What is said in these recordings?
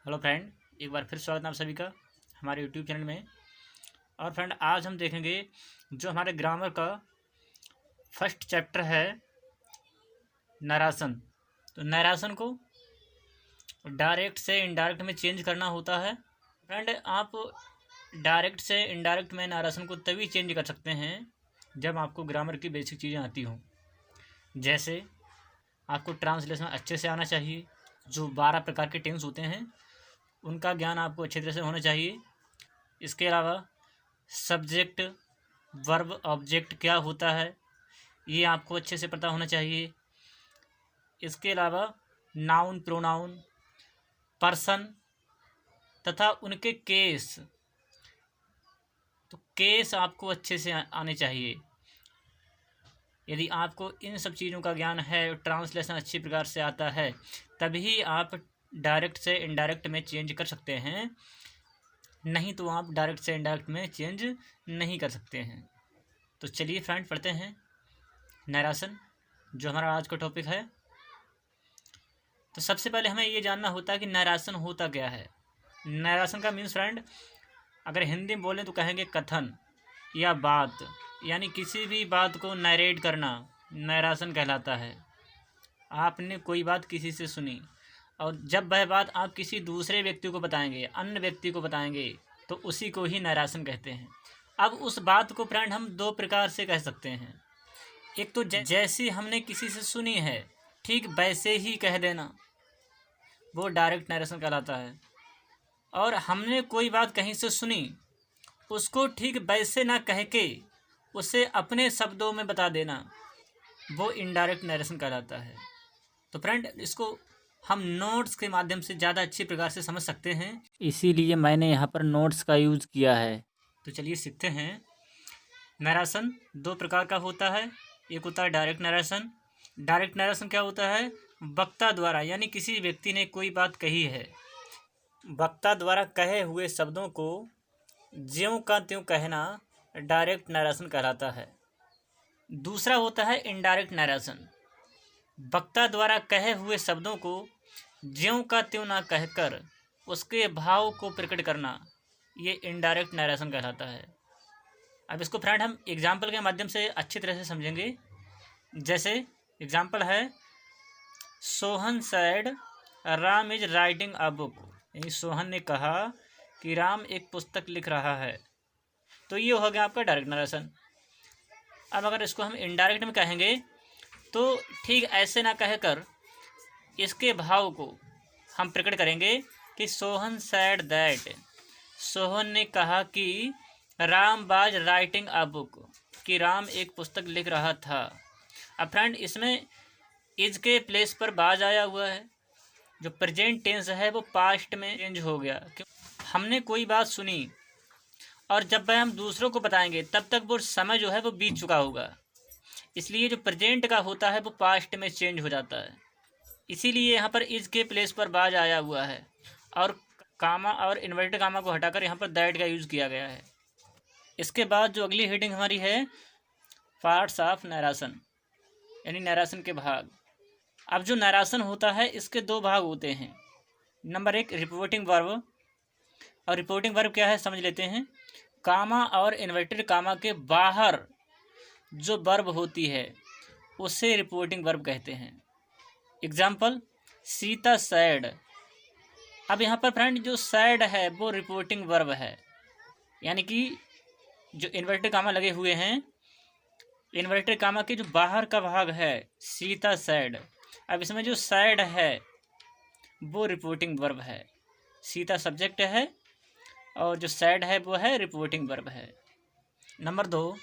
Hello friend, एक बार फिर स्वागत है आप सभी का हमारे यूट्यूब चैनल में। और फ्रेंड, आज हम देखेंगे जो हमारे ग्रामर का फर्स्ट चैप्टर है नैरेशन। तो नैरेशन को डायरेक्ट से इनडायरेक्ट में चेंज करना होता है। फ्रेंड, आप डायरेक्ट से इनडायरेक्ट में नैरेशन को तभी चेंज कर सकते हैं जब आपको ग्रामर की बेसिक चीज़ें आती हों। जैसे आपको ट्रांसलेशन अच्छे से आना चाहिए, जो 12 प्रकार के टेंस होते हैं उनका ज्ञान आपको अच्छी तरह से होना चाहिए। इसके अलावा सब्जेक्ट, वर्ब, ऑब्जेक्ट क्या होता है ये आपको अच्छे से पता होना चाहिए। इसके अलावा नाउन, प्रोनाउन, पर्सन तथा उनके केस, तो केस आपको अच्छे से आने चाहिए। यदि आपको इन सब चीज़ों का ज्ञान है, ट्रांसलेशन अच्छी प्रकार से आता है, तभी आप डायरेक्ट से इनडायरेक्ट में चेंज कर सकते हैं। नहीं तो आप डायरेक्ट से इनडायरेक्ट में चेंज नहीं कर सकते हैं। तो चलिए फ्रेंड, पढ़ते हैं नैरेशन, जो हमारा आज का टॉपिक है। तो सबसे पहले हमें ये जानना होता है कि नैरेशन होता क्या है। नैरेशन का मीन्स फ्रेंड, अगर हिंदी में बोलें तो कहेंगे कथन या बात, यानी किसी भी बात को नरेट करना नैरेशन कहलाता है। आपने कोई बात किसी से सुनी और जब वह बात आप किसी दूसरे व्यक्ति को बताएंगे, अन्य व्यक्ति को बताएंगे, तो उसी को ही नैरेशन कहते हैं। अब उस बात को फ्रेंड हम दो प्रकार से कह सकते हैं। एक तो जैसी हमने किसी से सुनी है ठीक वैसे ही कह देना, वो डायरेक्ट नैरेशन कहलाता है। और हमने कोई बात कहीं से सुनी, उसको ठीक वैसे ना कह के उसे अपने शब्दों में बता देना, वो इनडायरेक्ट नैरेशन कहलाता है। तो फ्रेंड, इसको हम नोट्स के माध्यम से ज़्यादा अच्छी प्रकार से समझ सकते हैं, इसीलिए मैंने यहाँ पर नोट्स का यूज़ किया है। तो चलिए सीखते हैं। नैरेशन दो प्रकार का होता है। एक होता है डायरेक्ट नैरेशन। डायरेक्ट नैरेशन क्या होता है? वक्ता द्वारा, यानी किसी व्यक्ति ने कोई बात कही है, वक्ता द्वारा कहे हुए शब्दों को ज्यों का त्यों कहना डायरेक्ट नैरेशन कहलाता है। दूसरा होता है इनडायरेक्ट नैरेशन। वक्ता द्वारा कहे हुए शब्दों को ज्यों का त्यों ना कहकर उसके भाव को प्रकट करना, ये इनडायरेक्ट नैरेशन कहलाता है। अब इसको फ्रेंड हम एग्जाम्पल के माध्यम से अच्छी तरह से समझेंगे। जैसे एग्जाम्पल है, Sohan sad Ram is writing a book, यानी सोहन ने कहा कि राम एक पुस्तक लिख रहा है। तो ये हो गया आपका डायरेक्ट नैरेशन। अब अगर इसको हम इनडायरेक्ट में कहेंगे तो ठीक ऐसे ना कहकर इसके भाव को हम प्रकट करेंगे कि सोहन सैड दैट, सोहन ने कहा कि Ram was writing a book, कि राम एक पुस्तक लिख रहा था। अब फ्रेंड, इसमें इज के प्लेस पर बाज आया हुआ है, जो प्रेजेंट टेंस है वो पास्ट में चेंज हो गया। हमने कोई बात सुनी और जब वह हम दूसरों को बताएंगे तब तक वो समय जो है वो बीत चुका होगा, इसलिए जो प्रेजेंट का होता है वो पास्ट में चेंज हो जाता है। इसीलिए यहाँ पर इज के प्लेस पर बाज आया हुआ है और कामा और इन्वर्टेड कामा को हटाकर यहाँ पर दैट का यूज़ किया गया है। इसके बाद जो अगली हेडिंग हमारी है, पार्ट्स ऑफ नैरेशन, यानी नैरेशन के भाग। अब जो नैरेशन होता है इसके दो भाग होते हैं। नंबर एक, रिपोर्टिंग वर्ब। और रिपोर्टिंग वर्ब क्या है समझ लेते हैं। कामा और इन्वर्टेड कामा के बाहर जो वर्ब होती है उसे रिपोर्टिंग वर्ब कहते हैं। Example, Sita sad. अब यहाँ पर फ्रेंड जो सैड है वो रिपोर्टिंग वर्ब है, यानी कि जो इन्वर्टेड कामा लगे हुए हैं, इन्वर्टेड कामा के जो बाहर का भाग है सीता सैड, अब इसमें जो सैड है वो रिपोर्टिंग वर्ब है। सीता सब्जेक्ट है और जो सैड है वो है रिपोर्टिंग वर्ब है। नंबर दो,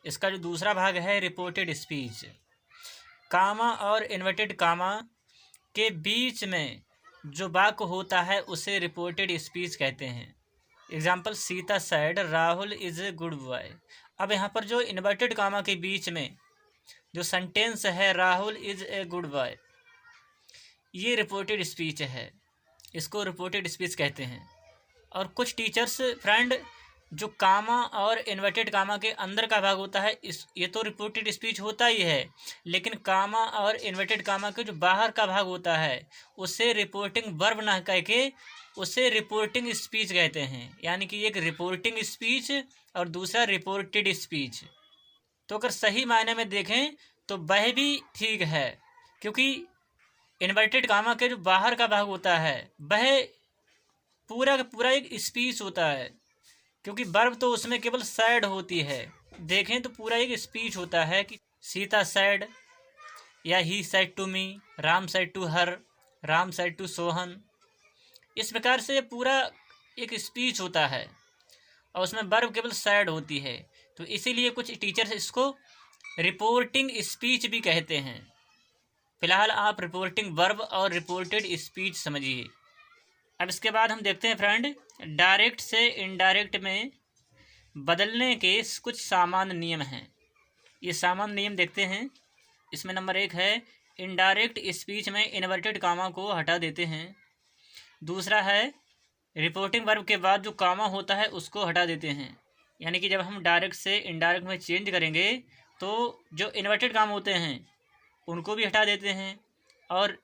इसका जो दूसरा भाग है रिपोर्टेड स्पीच। कामा और इन्वर्टेड कामा के बीच में जो वाक्य होता है उसे रिपोर्टेड स्पीच कहते हैं। Example, Sita sad Rahul is a good boy. अब यहाँ पर जो इन्वर्टेड कामा के बीच में जो सेंटेंस है Rahul is a good boy, ये रिपोर्टेड स्पीच है, इसको रिपोर्टेड स्पीच कहते हैं। और कुछ टीचर्स फ्रेंड जो कामा और इन्वर्टेड कामा के अंदर का भाग होता है ये तो रिपोर्टेड स्पीच होता ही है, लेकिन कामा और इन्वर्टेड कामा के जो बाहर का भाग होता है उसे रिपोर्टिंग वर्ब ना कह के उसे रिपोर्टिंग स्पीच कहते हैं। यानी कि एक रिपोर्टिंग स्पीच और दूसरा रिपोर्टेड स्पीच। तो अगर सही मायने में देखें तो वह भी ठीक है, क्योंकि इन्वर्टेड कामा के जो बाहर का भाग होता है वह पूरा का पूरा एक स्पीच होता है, क्योंकि वर्ब तो उसमें केवल सैड होती है। देखें तो पूरा एक स्पीच होता है कि सीता सैड, या he said to me, Ram said to her, Ram said to Sohan. इस प्रकार से पूरा एक स्पीच होता है और उसमें वर्ब केवल सैड होती है। तो इसीलिए कुछ टीचर्स इसको रिपोर्टिंग स्पीच भी कहते हैं। फिलहाल आप रिपोर्टिंग वर्ब और रिपोर्टेड स्पीच समझिए। अब इसके बाद हम देखते हैं फ्रेंड, डायरेक्ट से इनडायरेक्ट में बदलने के कुछ सामान्य नियम हैं। ये सामान्य नियम देखते हैं। इसमें नंबर 1 है, इनडायरेक्ट स्पीच में इन्वर्टेड कामा को हटा देते हैं। दूसरा है, रिपोर्टिंग वर्ब के बाद जो कामा होता है उसको हटा देते हैं। यानी कि जब हम डायरेक्ट से इनडायरेक्ट में चेंज करेंगे तो जो इन्वर्टेड कामा होते हैं उनको भी हटा देते हैं, और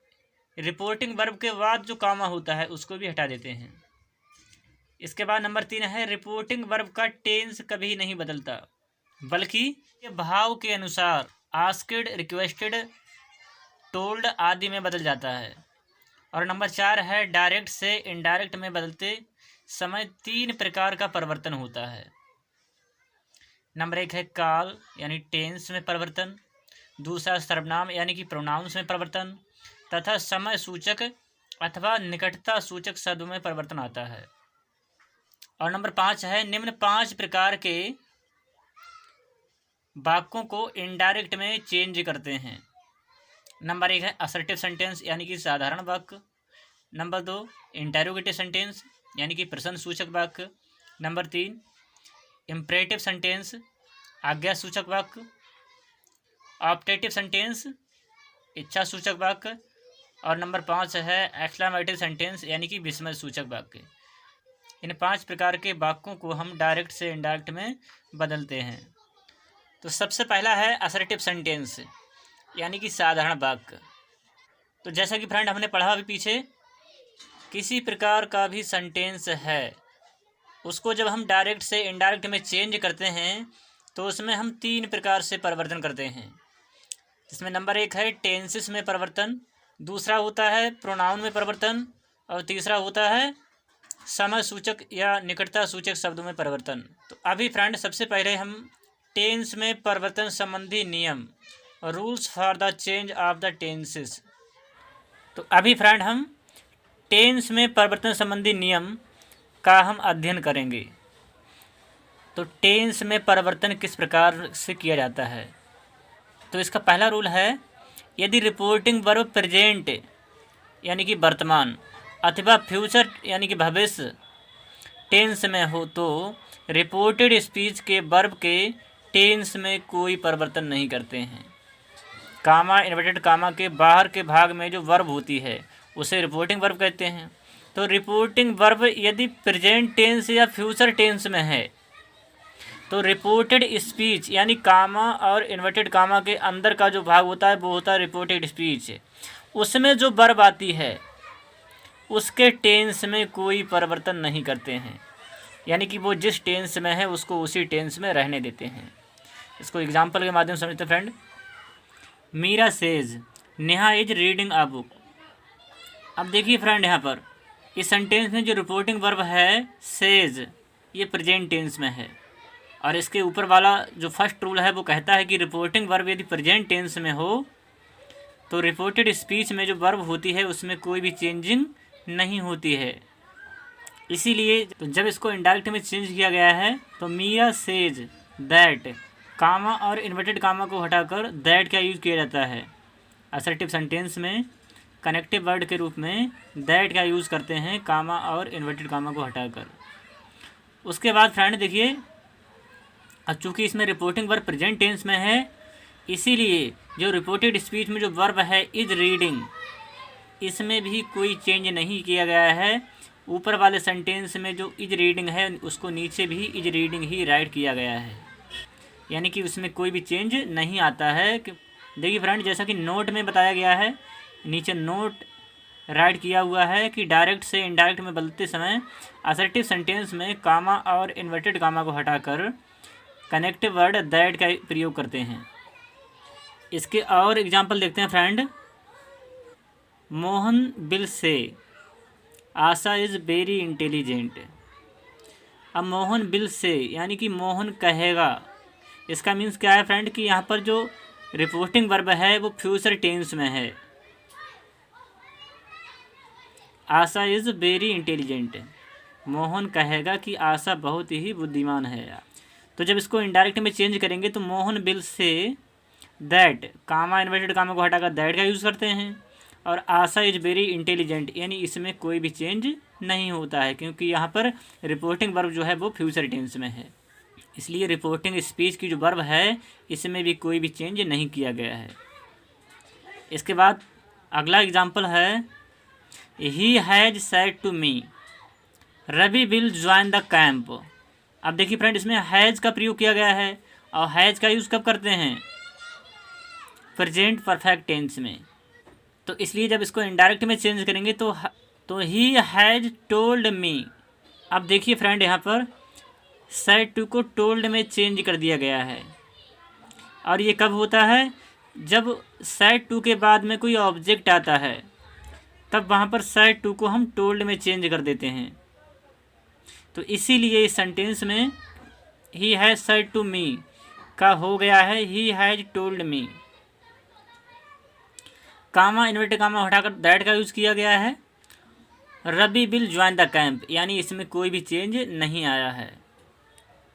रिपोर्टिंग वर्ब के बाद जो कामा होता है उसको भी हटा देते हैं। इसके बाद नंबर 3 है, रिपोर्टिंग वर्ब का टेंस कभी नहीं बदलता, बल्कि भाव के अनुसार आस्क्ड, रिक्वेस्टेड, टोल्ड आदि में बदल जाता है। और नंबर 4 है, डायरेक्ट से इनडायरेक्ट में बदलते समय 3 प्रकार का परिवर्तन होता है। नंबर 1 है काल यानी टेंस में परिवर्तन, दूसरा सर्वनाम यानी कि प्रोनाउंस में परिवर्तन, तथा समय सूचक अथवा निकटता सूचक शब्दों में परिवर्तन आता है। और नंबर 5 है, निम्न 5 प्रकार के वाक्यों को इनडायरेक्ट में चेंज करते हैं। नंबर 1 है असर्टिव सेंटेंस यानी कि साधारण वाक्य। नंबर 2 इंटेरोगेटिव सेंटेंस यानी कि प्रश्न सूचक वाक्य। नंबर 3 इम्परेटिव सेंटेंस आज्ञा सूचक वाक्य। ऑप्टेटिव सेंटेंस इच्छा सूचक वाक्य। और नंबर 5 है एक्सक्लेमेटिव सेंटेंस यानी कि विस्मय सूचक वाक्य। इन 5 प्रकार के वाक्यों को हम डायरेक्ट से इनडायरेक्ट में बदलते हैं। तो सबसे पहला है असर्टिव सेंटेंस यानी कि साधारण वाक्य। तो जैसा कि फ्रेंड हमने पढ़ा अभी पीछे, किसी प्रकार का भी सेंटेंस है उसको जब हम डायरेक्ट से इनडायरेक्ट में चेंज करते हैं तो उसमें हम 3 प्रकार से परिवर्तन करते हैं। जिसमें नंबर 1 है टेंसेस में परिवर्तन, दूसरा होता है प्रोनाउन में परिवर्तन, और तीसरा होता है समय सूचक या निकटता सूचक शब्दों में परिवर्तन। तो अभी फ्रेंड सबसे पहले हम टेंस में परिवर्तन संबंधी नियम, rules for the change of the tenses. तो अभी फ्रेंड हम टेंस में परिवर्तन संबंधी नियम का हम अध्ययन करेंगे। तो टेंस में परिवर्तन किस प्रकार से किया जाता है। तो इसका पहला रूल है, यदि रिपोर्टिंग वर्ब प्रेजेंट यानी कि वर्तमान अथवा फ्यूचर यानी कि भविष्य टेंस में हो तो रिपोर्टेड स्पीच के वर्ब के टेंस में कोई परिवर्तन नहीं करते हैं। कामा इन्वर्टेड कामा के बाहर के भाग में जो वर्ब होती है उसे रिपोर्टिंग वर्ब कहते हैं। तो रिपोर्टिंग वर्ब यदि प्रेजेंट टेंस या फ्यूचर टेंस में है तो रिपोर्टेड स्पीच यानी कामा और इन्वर्टेड कामा के अंदर का जो भाग होता है वो होता है रिपोर्टेड स्पीच। उसमें जो वर्ब आती है उसके टेंस में कोई परिवर्तन नहीं करते हैं, यानी कि वो जिस टेंस में है उसको उसी टेंस में रहने देते हैं। इसको एग्जाम्पल के माध्यम से समझते हैं friend. Meera says Neha is reading a book. अब देखिए फ्रेंड, यहाँ पर इस सेंटेंस में जो रिपोर्टिंग वर्ब है सेज, ये प्रेजेंट टेंस में है, और इसके ऊपर वाला जो फर्स्ट रूल है वो कहता है कि रिपोर्टिंग वर्ब यदि प्रेजेंट टेंस में हो तो रिपोर्टेड स्पीच में जो वर्ब होती है उसमें कोई भी चेंजिंग नहीं होती है। इसीलिए तो जब इसको इनडायरेक्ट में चेंज किया गया है तो मीरा सेज दैट, कामा और इन्वर्टेड कामा को हटाकर दैट का यूज़ किया जाता है। असर्टिव सेंटेंस में कनेक्टिव वर्ड के रूप में दैट का यूज़ करते हैं कामा और इन्वर्टेड कामा को हटाकर। उसके बाद फ्रेंड देखिए, अब चूँकि इसमें रिपोर्टिंग वर्ब प्रेजेंट टेंस में है इसीलिए जो रिपोर्टेड स्पीच में जो वर्ब है इज रीडिंग, इसमें भी कोई चेंज नहीं किया गया है, ऊपर वाले सेंटेंस में जो इज रीडिंग है उसको नीचे भी इज रीडिंग ही राइट किया गया है, यानी कि उसमें कोई भी चेंज नहीं आता है। देखिए फ्रेंड, जैसा कि नोट में बताया गया है, नीचे नोट राइट किया हुआ है कि डायरेक्ट से इनडायरेक्ट में बदलते समय असर्टिव सेंटेंस में कामा और इन्वर्टेड कामा को हटाकर कनेक्टिव वर्ड दैट का प्रयोग करते हैं। इसके और एग्जांपल देखते हैं फ्रेंड। मोहन विल से आशा इज़ वेरी इंटेलिजेंट। अब मोहन विल से यानी कि मोहन कहेगा, इसका मीन्स क्या है फ्रेंड कि यहाँ पर जो रिपोर्टिंग वर्ब है वो फ्यूचर टेंस में है। आशा इज़ वेरी इंटेलिजेंट, मोहन कहेगा कि आशा बहुत ही बुद्धिमान है। तो जब इसको इनडायरेक्ट में चेंज करेंगे तो Mohan will say that, comma inverted comma को हटाकर दैट का यूज़ करते हैं, और आशा इज वेरी इंटेलिजेंट यानी इसमें कोई भी चेंज नहीं होता है, क्योंकि यहाँ पर रिपोर्टिंग वर्ब जो है वो फ्यूचर टेंस में है। इसलिए रिपोर्टिंग स्पीच की जो वर्ब है इसमें भी कोई भी चेंज नहीं किया गया है। इसके बाद अगला एग्जाम्पल है, he has said to me Ravi will join the camp. अब देखिए फ्रेंड, इसमें हैज़ का प्रयोग किया गया है, और हैज़ का यूज़ कब करते हैं? प्रेजेंट परफेक्ट टेंस में। तो इसलिए जब इसको इनडायरेक्ट में चेंज करेंगे तो ही हैज़ टोल्ड मी। अब देखिए फ्रेंड, यहाँ पर सेड टू को टोल्ड में चेंज कर दिया गया है, और ये कब होता है? जब सेड टू के बाद में कोई ऑब्जेक्ट आता है तब वहाँ पर सेड टू को हम टोल्ड में चेंज कर देते हैं। तो इसीलिए इस सेंटेंस में he has said to me का हो गया है he has told me. Comma inverted comma हटाकर दैट का यूज़ किया गया है। Ravi will join the camp यानी इसमें कोई भी चेंज नहीं आया है।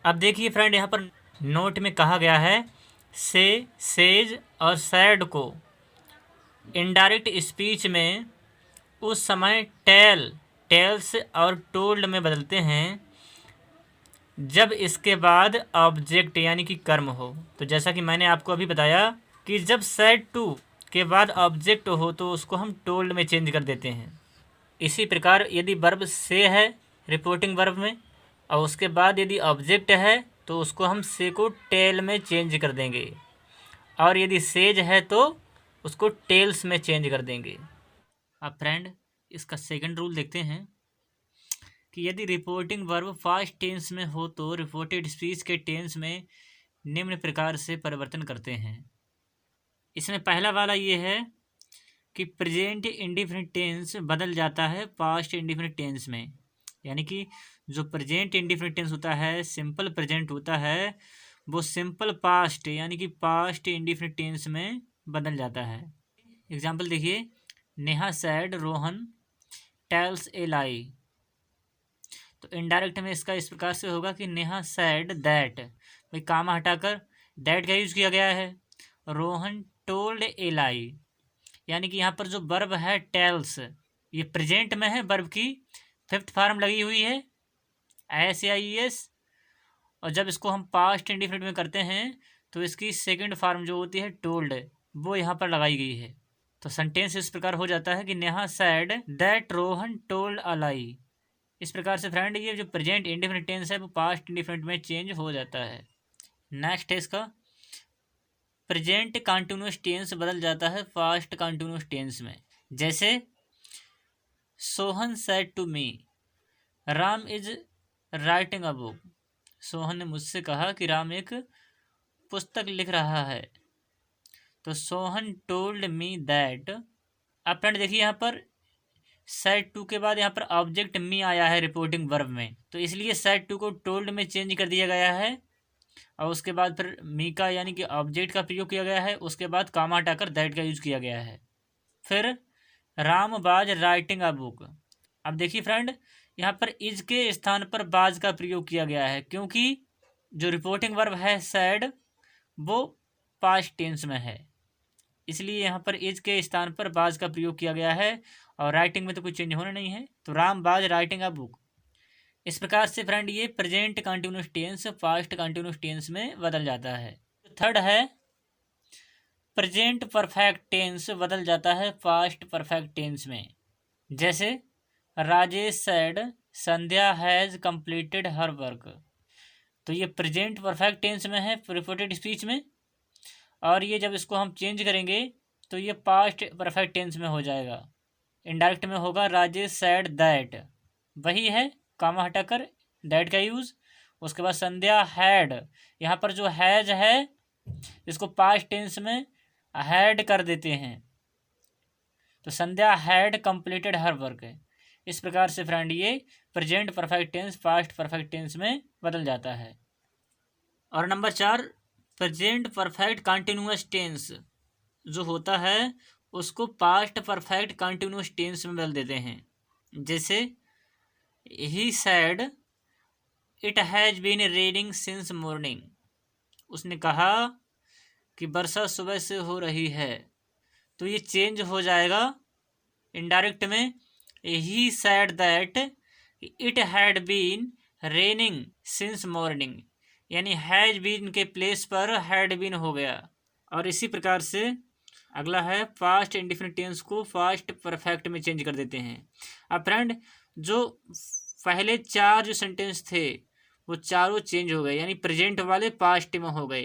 अब देखिए फ्रेंड, यहाँ पर नोट में कहा गया है से, सेज और सैड को इनडायरेक्ट स्पीच में उस समय टेल्स और टोल्ड में बदलते हैं जब इसके बाद ऑब्जेक्ट यानी कि कर्म हो। तो जैसा कि मैंने आपको अभी बताया कि जब सेड टू के बाद ऑब्जेक्ट हो तो उसको हम टोल्ड में चेंज कर देते हैं। इसी प्रकार यदि वर्ब से है रिपोर्टिंग वर्ब में और उसके बाद यदि ऑब्जेक्ट है तो उसको हम से को टेल में चेंज कर देंगे, और यदि सेज है तो उसको टेल्स में चेंज कर देंगे। अब फ्रेंड, इसका सेकंड रूल देखते हैं कि यदि रिपोर्टिंग वर्ब फास्ट टेंस में हो तो रिपोर्टेड स्पीच के टेंस में निम्न प्रकार से परिवर्तन करते हैं। इसमें पहला वाला ये है कि प्रेजेंट इंडिफिनिट टेंस बदल जाता है पास्ट इंडिफिनिट टेंस में, यानी कि जो प्रेजेंट इंडिफिनिट टेंस होता है, सिंपल प्रेजेंट होता है, वो सिंपल पास्ट यानी कि पास्ट इंडिफिनिट टेंस में बदल जाता है। एग्जाम्पल देखिए, Neha said Rohan tells a lie. तो इनडायरेक्ट में इसका इस प्रकार से होगा कि नेहा सैड दैट, भाई कामा हटाकर दैट का यूज किया गया है। रोहन टोल्ड ए लाई, यानी कि यहाँ पर जो वर्ब है टेल्स, ये प्रेजेंट में है, वर्ब की फिफ्थ फॉर्म लगी हुई है SAIS, और जब इसको हम पास्ट इंडिफिनिट में करते हैं तो इसकी सेकंड फॉर्म जो होती है टोल्ड, वो यहाँ पर लगाई गई है। तो सेंटेंस इस प्रकार हो जाता है कि Neha said that Rohan told a lie. इस प्रकार से फ्रेंड ये जो प्रेजेंट इंडिफिनिट टेंस है वो पास्ट इंडिफिनिट में चेंज हो जाता है। नेक्स्ट है इसका प्रेजेंट कंटिन्यूअस टेंस बदल जाता है पास्ट कंटिन्यूअस टेंस में। जैसे Sohan said to me Ram is writing a book. Sohan ने मुझसे कहा कि राम एक पुस्तक लिख रहा है। तो सोहन टोल्ड मी दैट। अब फ्रेंड देखिए, यहाँ पर सेड टू के बाद यहाँ पर ऑब्जेक्ट मी आया है रिपोर्टिंग वर्ब में, तो इसलिए सेड टू को टोल्ड में चेंज कर दिया गया है, और उसके बाद फिर मी का यानी कि ऑब्जेक्ट का प्रयोग किया गया है, उसके बाद कामा हटाकर दैट का यूज किया गया है। फिर राम बाज राइटिंग अ बुक। अब देखिए फ्रेंड, यहाँ पर इज के स्थान पर बाज का प्रयोग किया गया है, क्योंकि जो रिपोर्टिंग वर्ब है सैड वो पास्ट टेंस में है, इसलिए यहाँ पर इज के स्थान पर बाज का प्रयोग किया गया है, और राइटिंग में तो कोई चेंज होना नहीं है, तो राम बाज राइटिंग अ बुक। इस प्रकार से फ्रेंड ये present continuous tense past continuous tense में बदल जाता है। थर्ड है प्रेजेंट परफेक्ट टेंस बदल जाता है पास्ट परफेक्ट टेंस में। जैसे Rajesh said Sandhya has completed her work. तो ये प्रेजेंट परफेक्ट टेंस में है रिपोर्टेड स्पीच में, और ये जब इसको हम चेंज करेंगे तो ये पास्ट परफेक्ट टेंस में हो जाएगा। इनडायरेक्ट में होगा राजेश सेड दैट, वही है कामा हटाकर दैट का यूज़। उसके बाद संध्या हैड, यहाँ पर जो हैज है इसको पास्ट टेंस में हैड कर देते हैं, तो Sandhya had completed her work है। इस प्रकार से फ्रेंड ये present perfect tense past perfect tense में बदल जाता है। और number 4, present perfect continuous tense जो होता है उसको पास्ट परफेक्ट कंटिन्यूअस टेंस में बदल देते हैं। जैसे he said it has been raining since morning, उसने कहा कि वर्षा सुबह से हो रही है, तो ये चेंज हो जाएगा इनडायरेक्ट में he said that it had been raining since morning, यानी हैज बीन के प्लेस पर हैड बीन हो गया। और इसी प्रकार से अगला है पास्ट इंडिफिनिट टेंस को फास्ट परफेक्ट में चेंज कर देते हैं। अब फ्रेंड जो पहले 4 जो सेंटेंस थे वो चारों चेंज हो गए, यानी प्रेजेंट वाले पास्ट में हो गए।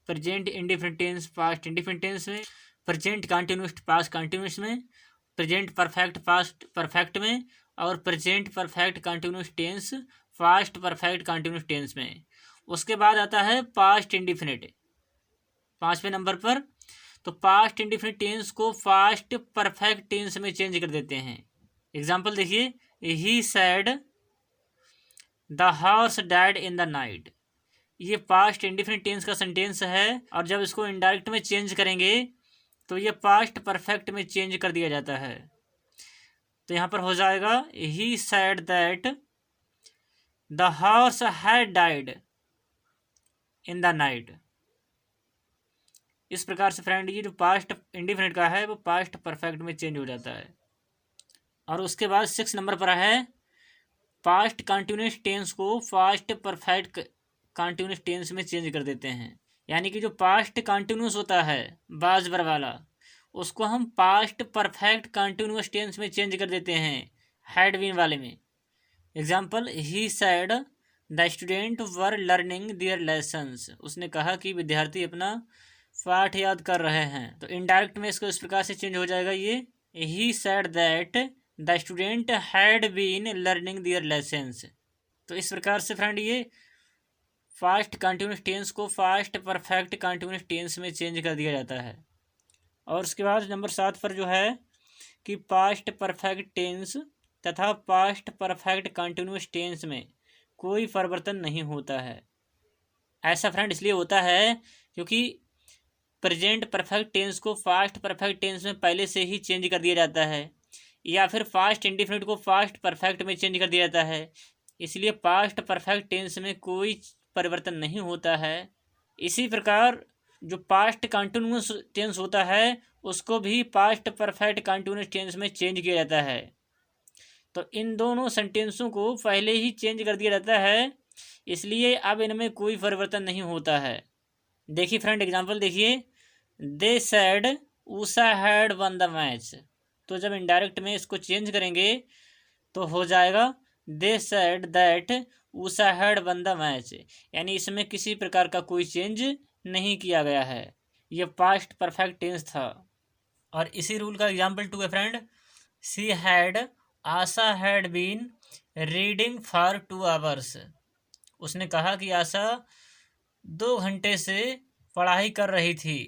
Present indefinite tense past indefinite tense में, प्रेजेंट कंटिन्यूअस पास्ट कंटिन्यूअस में, प्रेजेंट परफेक्ट पास्ट परफेक्ट में, और present perfect continuous tense past perfect continuous tense में। उसके बाद आता है पास्ट इंडिफिनिट 5वें नंबर पर। तो पास्ट इंडिफिनिट टेंस को फास्ट परफेक्ट टेंस में चेंज कर देते हैं। एग्जाम्पल देखिए, he said the horse died in the night, ये पास्ट इंडिफिनिट टेंस का सेंटेंस है, और जब इसको इनडायरेक्ट में चेंज करेंगे तो ये पास्ट परफेक्ट में चेंज कर दिया जाता है। तो यहाँ पर हो जाएगा he said that the horse had died in the night. इस प्रकार से फ्रेंड ये जो पास्ट इंडिफिनिट का है वो पास्ट परफेक्ट में चेंज हो जाता है। और उसके बाद 6 नंबर पर है पास्ट कंटिन्यूअस टेंस को फास्ट परफेक्ट कंटिन्यूअस टेंस में चेंज कर देते हैं। यानी कि जो पास्ट कंटिन्यूअस होता है बाज बर वाला, उसको हम पास्ट परफेक्ट कंटिन्यूअस टेंस में चेंज कर देते हैं हैड बीन वाले में। Example, he said the student were learning their lessons, उसने कहा कि विद्यार्थी अपना पाठ याद कर रहे हैं। तो इनडायरेक्ट में इसको इस प्रकार से चेंज हो जाएगा, ये he said that the student had been learning their lessons. तो इस प्रकार से फ्रेंड ये फास्ट कंटिन्यूअस टेंस को फास्ट परफेक्ट कंटिन्यूअस टेंस में चेंज कर दिया जाता है। और उसके बाद नंबर 7 पर जो है कि पास्ट परफेक्ट टेंस तथा पास्ट परफेक्ट कंटिन्यूअस टेंस में कोई परिवर्तन नहीं होता है। ऐसा फ्रेंड इसलिए होता है क्योंकि प्रेजेंट परफेक्ट टेंस को फास्ट परफेक्ट टेंस में पहले से ही चेंज कर दिया जाता है, या फिर फास्ट इंडिफिनिट को फास्ट परफेक्ट में चेंज कर दिया जाता है। इसलिए पास्ट परफेक्ट टेंस में कोई परिवर्तन नहीं होता है। इसी प्रकार जो पास्ट कंटिन्यूअस टेंस होता है उसको भी पास्ट परफेक्ट कंटिन्यूअस टेंस में चेंज किया जाता है। तो इन दोनों सेंटेंसों को पहले ही चेंज कर दिया जाता है, इसलिए अब इनमें कोई परिवर्तन नहीं होता है। देखिए फ्रेंड एग्जांपल देखिए, they said Usha had won the match. तो जब इनडायरेक्ट में इसको चेंज करेंगे तो हो जाएगा they said that Usha had won the match, यानी इसमें किसी प्रकार का कोई चेंज नहीं किया गया है, ये पास्ट परफेक्ट टेंस था। और इसी रूल का एग्जांपल 2 है friend, she had Asha had been reading for 2 hours, उसने कहा कि आशा 2 घंटे से पढ़ाई कर रही थी।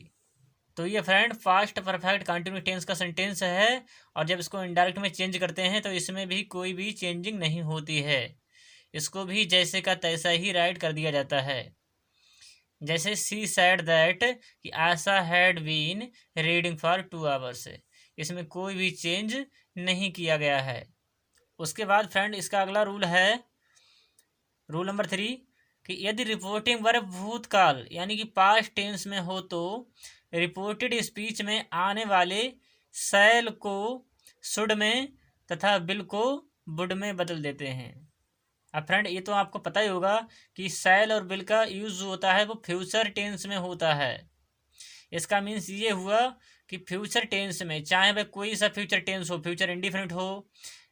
तो ये friend past perfect continuous tense का सेंटेंस है, और जब इसको इनडायरेक्ट में चेंज करते हैं तो इसमें भी कोई भी चेंजिंग नहीं होती है, इसको भी जैसे का तैसा ही राइट कर दिया जाता है। जैसे सी सैड दैट कि Asha had been reading for 2 hours, इसमें कोई भी चेंज नहीं किया गया है। उसके बाद फ्रेंड इसका अगला रूल है रूल नंबर 3 कि यदि रिपोर्टिंग वर्ब भूतकाल यानी कि पास्ट टेंस में हो तो रिपोर्टेड स्पीच में आने वाले शैल को शुड में तथा विल को वुड में बदल देते हैं। अब फ्रेंड ये तो आपको पता ही होगा कि शैल और विल का यूज होता है वो फ्यूचर टेंस में होता है। इसका मीन्स ये हुआ कि फ्यूचर टेंस में चाहे वह कोई सा फ्यूचर टेंस हो, फ्यूचर इंडिफिनिट हो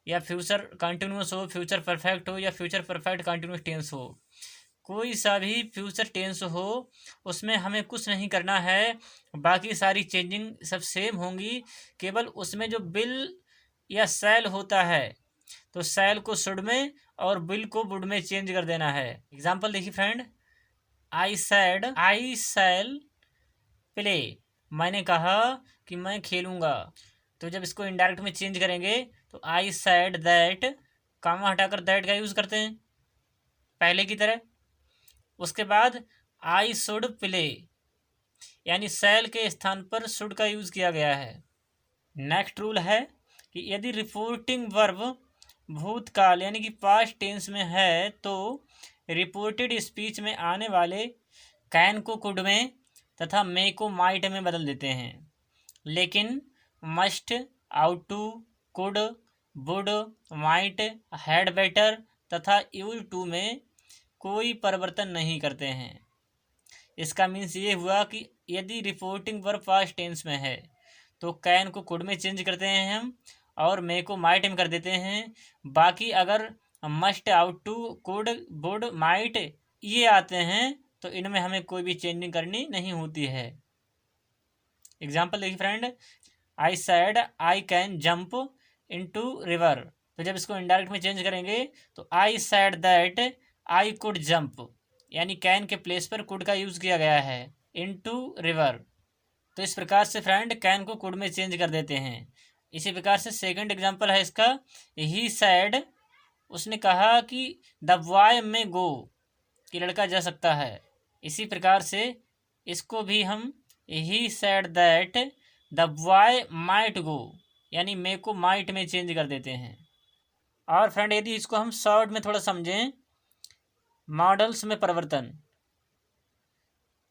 या फ्यूचर कंटिन्यूस हो, फ्यूचर परफेक्ट हो, या फ्यूचर परफेक्ट कंटिन्यूस टेंस हो, कोई सा भी फ्यूचर टेंस हो, उसमें हमें कुछ नहीं करना है। बाकी सारी चेंजिंग सब सेम होंगी, केवल उसमें जो विल या शैल होता है तो शैल को शुड में और विल को वुड में चेंज कर देना है। एग्जाम्पल देखिए friend, I said I shall play, मैंने कहा कि मैं खेलूंगा। तो जब इसको इनडायरेक्ट में चेंज करेंगे तो आई सैड दैट, कामा हटाकर दैट का यूज़ करते हैं पहले की तरह। उसके बाद आई शुड प्ले, यानी शैल के स्थान पर शुड का यूज़ किया गया है। नेक्स्ट रूल है कि यदि रिपोर्टिंग वर्ब भूतकाल यानी कि पास्ट टेंस में है तो रिपोर्टेड स्पीच में आने वाले कैन को कुड में तथा मे को माइट में बदल देते हैं, लेकिन must, ought to, could, would, might, had better तथा यूज टू में कोई परिवर्तन नहीं करते हैं। इसका मीन्स ये हुआ कि यदि रिपोर्टिंग वर्ब पास्ट टेंस में है तो कैन को कुड में चेंज करते हैं हम, और मे को माइट में कर देते हैं। बाकी अगर must, ought to, could, would, might ये आते हैं तो इनमें हमें कोई भी चेंजिंग करनी नहीं होती है। एग्जाम्पल देखिए friend, I said I can jump into river, तो जब इसको इनडायरेक्ट में चेंज करेंगे तो आई sad that I could jump, यानी कैन के प्लेस पर कुड का यूज़ किया गया है, इनटू रिवर। तो इस प्रकार से फ्रेंड कैन को कुड में चेंज कर देते हैं। इसी प्रकार से सेकंड एग्जांपल है इसका, ही सैड, उसने कहा कि द बॉय में गो, कि लड़का जा सकता है। इसी प्रकार से इसको भी हम he said that the boy might go, यानी मे को माइट में चेंज कर देते हैं। और फ्रेंड यदि इसको हम शॉर्ट में थोड़ा समझें, मॉडल्स में परिवर्तन,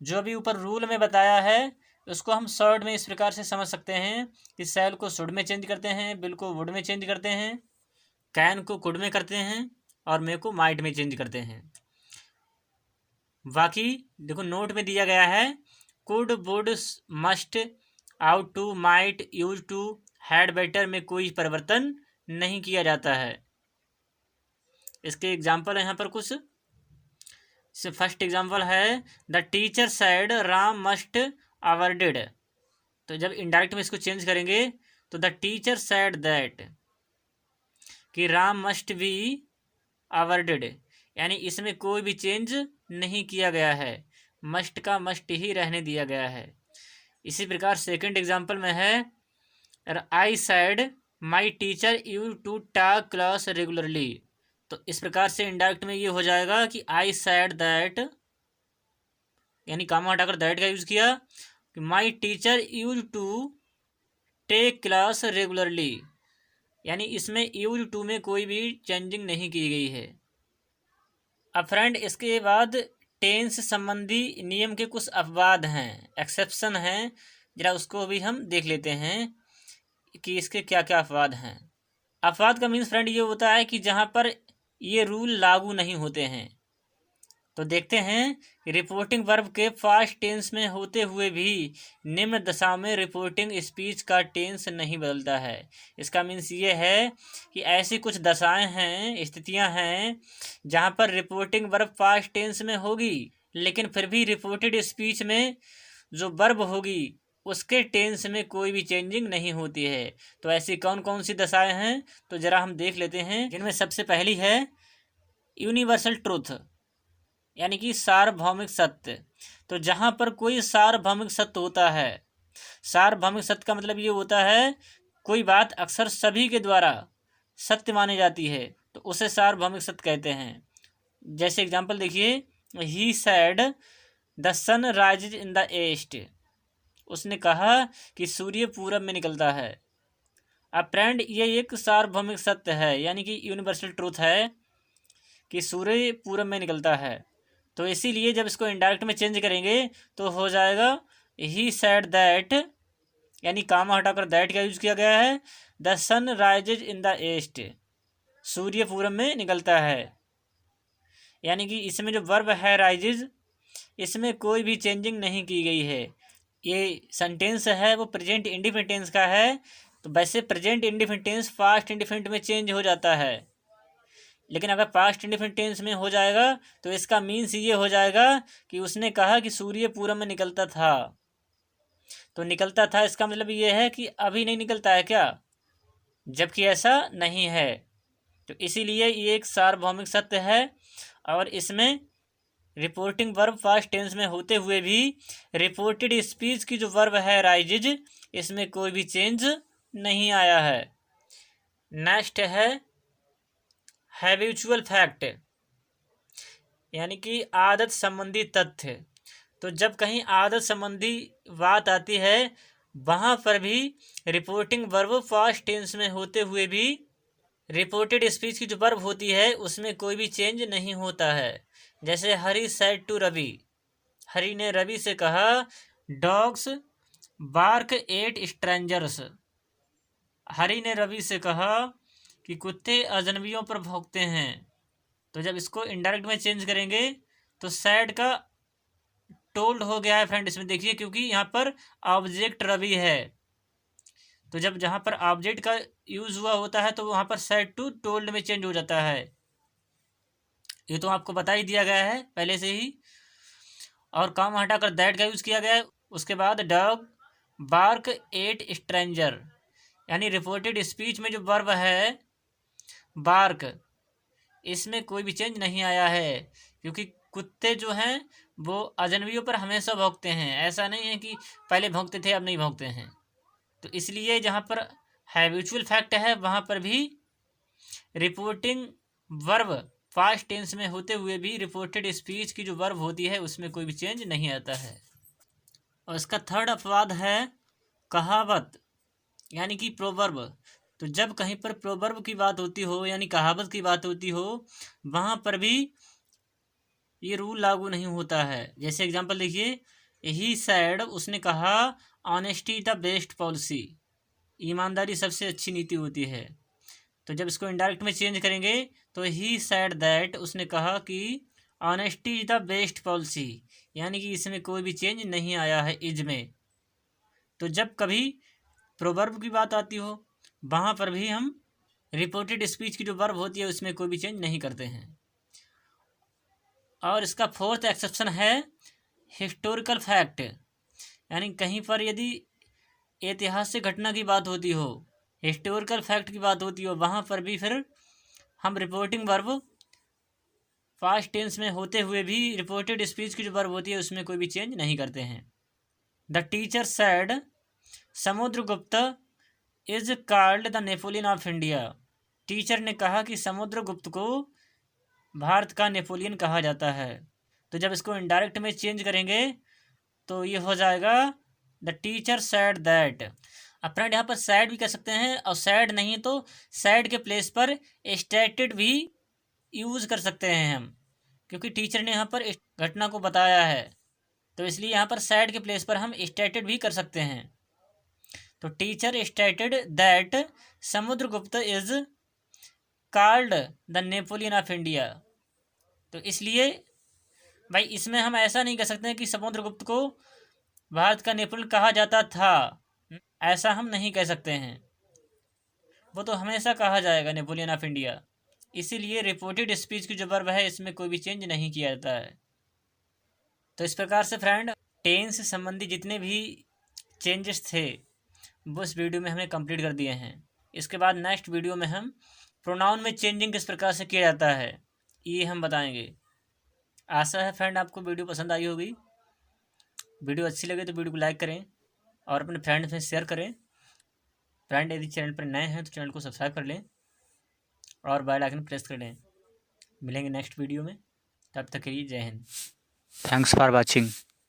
जो भी ऊपर रूल में बताया है उसको हम शॉर्ट में इस प्रकार से समझ सकते हैं कि शैल को शुड में चेंज करते हैं, विल को वुड में चेंज करते हैं, कैन को कुड में करते हैं और मे को माइट में चेंज करते हैं। बाकी देखो नोट में दिया गया है, could, would, must, ought to, might, used to, had better में कोई परिवर्तन नहीं किया जाता है। इसके एग्जाम्पल यहाँ पर कुछ। फर्स्ट एग्जाम्पल है, the teacher sad Ram must awarded, तो जब इनडायरेक्ट में इसको चेंज करेंगे तो द टीचर सैड दैट, कि राम मस्ट बी अवॉर्डेड, यानी इसमें कोई भी चेंज नहीं किया गया है, मस्ट का मस्ट ही रहने दिया गया है। इसी प्रकार सेकंड एग्जाम्पल में है, आई सैड माई टीचर यू टू टॉक क्लास रेगुलरली, तो इस प्रकार से इनडायरेक्ट में ये हो जाएगा कि आई सैड दैट, यानी कामा हटाकर दैट का यूज़ किया, कि my teacher used to take class regularly, यानी इसमें यूज टू में कोई भी चेंजिंग नहीं की गई है। अब फ्रेंड इसके बाद टेंस संबंधी नियम के कुछ अपवाद हैं, एक्सेप्शन हैं, जरा उसको भी हम देख लेते हैं कि इसके क्या क्या अपवाद हैं। अपवाद का मीन्स फ्रेंड ये होता है कि जहाँ पर ये रूल लागू नहीं होते हैं। तो देखते हैं कि रिपोर्टिंग वर्ब के पास्ट टेंस में होते हुए भी निम्न दशा में रिपोर्टिंग स्पीच का टेंस नहीं बदलता है। इसका मीन्स ये है कि ऐसी कुछ दशाएं हैं, स्थितियां हैं जहां पर रिपोर्टिंग वर्ब पास्ट टेंस में होगी, लेकिन फिर भी रिपोर्टेड स्पीच में जो वर्ब होगी उसके टेंस में कोई भी चेंजिंग नहीं होती है। तो ऐसी कौन कौन सी दशाएं हैं तो ज़रा हम देख लेते हैं, जिनमें सबसे पहली है यूनिवर्सल ट्रूथ, यानी कि सार्वभौमिक सत्य। तो जहाँ पर कोई सार्वभौमिक सत्य होता है, सार्वभौमिक सत्य का मतलब ये होता है कोई बात अक्सर सभी के द्वारा सत्य मानी जाती है तो उसे सार्वभौमिक सत्य कहते हैं। जैसे एग्जाम्पल देखिए, he said the sun rises in the east, उसने कहा कि सूर्य पूरब में निकलता है। अब फ्रेंड ये एक सार्वभौमिक सत्य है, यानी कि यूनिवर्सल ट्रूथ है कि सूर्य पूरब में निकलता है। तो इसीलिए जब इसको इनडायरेक्ट में चेंज करेंगे तो हो जाएगा ही सैड दैट, यानी कामा हटाकर दैट का यूज किया गया है, the sun rises in the east, सूर्य पूरब में निकलता है। यानी कि इसमें जो वर्ब है राइजेज, इसमें कोई भी चेंजिंग नहीं की गई है। ये सेंटेंस है वो प्रेजेंट इंडिफिनिट टेंस का है, तो वैसे present indefinite tense past indefinite में चेंज हो जाता है, लेकिन अगर पास्ट इंडेफिनिट टेंस में हो जाएगा तो इसका मीन्स ये हो जाएगा कि उसने कहा कि सूर्य पूरब में निकलता था। तो निकलता था इसका मतलब ये है कि अभी नहीं निकलता है क्या, जबकि ऐसा नहीं है। तो इसीलिए ये एक सार्वभौमिक सत्य है और इसमें रिपोर्टिंग वर्ब पास्ट टेंस में होते हुए भी रिपोर्टेड स्पीच की जो वर्ब है राइजेज, इसमें कोई भी चेंज नहीं आया है। नेक्स्ट है हैबिचुअल फैक्ट, यानी कि आदत संबंधी तथ्य। तो जब कहीं आदत संबंधी बात आती है वहाँ पर भी रिपोर्टिंग वर्ब पास्ट टेंस में होते हुए भी रिपोर्टेड स्पीच की जो वर्ब होती है उसमें कोई भी चेंज नहीं होता है। जैसे हरी सेड टू रवि, हरी ने रवि से कहा डॉग्स बार्क एट स्ट्रेंजर्स, हरी ने रवि से कहा कि कुत्ते अजनबियों पर भौंकते हैं। तो जब इसको इनडायरेक्ट में चेंज करेंगे तो सैड का टोल्ड हो गया है फ्रेंड, इसमें देखिए क्योंकि यहाँ पर ऑब्जेक्ट रवि है। तो जब जहाँ पर ऑब्जेक्ट का यूज़ हुआ होता है तो वहाँ पर सैड टू टोल्ड में चेंज हो जाता है। ये तो आपको बता ही दिया गया है पहले से ही। और काम हटाकर दैट का यूज़ किया गया है। उसके बाद डॉग बार्क एट स्ट्रेंजर, यानी रिपोर्टेड स्पीच में जो वर्ब है बार्क, इसमें कोई भी चेंज नहीं आया है क्योंकि कुत्ते जो हैं वो अजनबियों पर हमेशा भौंकते हैं। ऐसा नहीं है कि पहले भौंकते थे अब नहीं भौंकते हैं। तो इसलिए जहाँ पर हैबिचुअल फैक्ट है वहाँ पर भी रिपोर्टिंग वर्ब पास्ट टेंस में होते हुए भी रिपोर्टेड स्पीच की जो वर्ब होती है उसमें कोई भी चेंज नहीं आता है। और इसका थर्ड अपवाद है कहावत, यानी कि प्रोवर्ब। तो जब कहीं पर प्रोवर्ब की बात होती हो यानी कहावत की बात होती हो वहाँ पर भी ये रूल लागू नहीं होता है। जैसे एग्जांपल देखिए, ही सैड, उसने कहा ऑनेस्टी द बेस्ट पॉलिसी, ईमानदारी सबसे अच्छी नीति होती है। तो जब इसको इनडायरेक्ट में चेंज करेंगे तो ही सैड दैट, उसने कहा कि honesty is the best policy, यानी कि इसमें कोई भी चेंज नहीं आया है इज में। तो जब कभी प्रोवर्ब की बात आती हो वहाँ पर भी हम रिपोर्टेड स्पीच की जो वर्ब होती है उसमें कोई भी चेंज नहीं करते हैं। और इसका फोर्थ एक्सेप्शन है हिस्टोरिकल फैक्ट, यानी कहीं पर यदि ऐतिहासिक घटना की बात होती हो, हिस्टोरिकल फैक्ट की बात होती हो, वहाँ पर भी फिर हम रिपोर्टिंग वर्ब पास्ट टेंस में होते हुए भी रिपोर्टेड स्पीच की जो वर्ब होती है उसमें कोई भी चेंज नहीं करते हैं। The teacher sad Samudragupta is called the Napoleon of India, teacher ने कहा कि समुद्रगुप्त को भारत का नेपोलियन कहा जाता है। तो जब इसको इनडायरेक्ट में चेंज करेंगे तो ये हो जाएगा द टीचर सैड दैट। अब फ्रेंड यहाँ पर सैड भी कह सकते हैं और सैड नहीं तो सैड के प्लेस पर स्टेटेड भी यूज़ कर सकते हैं हम, क्योंकि टीचर ने यहाँ पर इस घटना को बताया है तो इसलिए यहाँ पर सैड के प्लेस पर हम स्टेटेड भी कर सकते हैं। तो teacher stated that Samudragupta is called the Napoleon of India. तो इसलिए भाई इसमें हम ऐसा नहीं कह सकते हैं कि समुद्रगुप्त को भारत का नेपोलियन कहा जाता था, ऐसा हम नहीं कह सकते हैं, वो तो हमेशा कहा जाएगा नेपोलियन ऑफ इंडिया। इसीलिए रिपोर्टेड स्पीच की जो वर्ब है इसमें कोई भी चेंज नहीं किया जाता है। तो इस प्रकार से फ्रेंड टेंस से संबंधी जितने भी चेंजेस थे वो इस वीडियो में हमने कंप्लीट कर दिए हैं। इसके बाद नेक्स्ट वीडियो में हम प्रोनाउन में चेंजिंग किस प्रकार से किया जाता है ये हम बताएंगे। आशा है फ्रेंड आपको वीडियो पसंद आई होगी। वीडियो अच्छी लगे तो वीडियो को लाइक करें और अपने फ्रेंड्स में शेयर करें। फ्रेंड यदि चैनल पर नए हैं तो चैनल को सब्सक्राइब कर लें और बेल आइकन प्रेस कर लें। मिलेंगे नेक्स्ट वीडियो में, तब तक के लिए जय हिंद। Thanks for watching.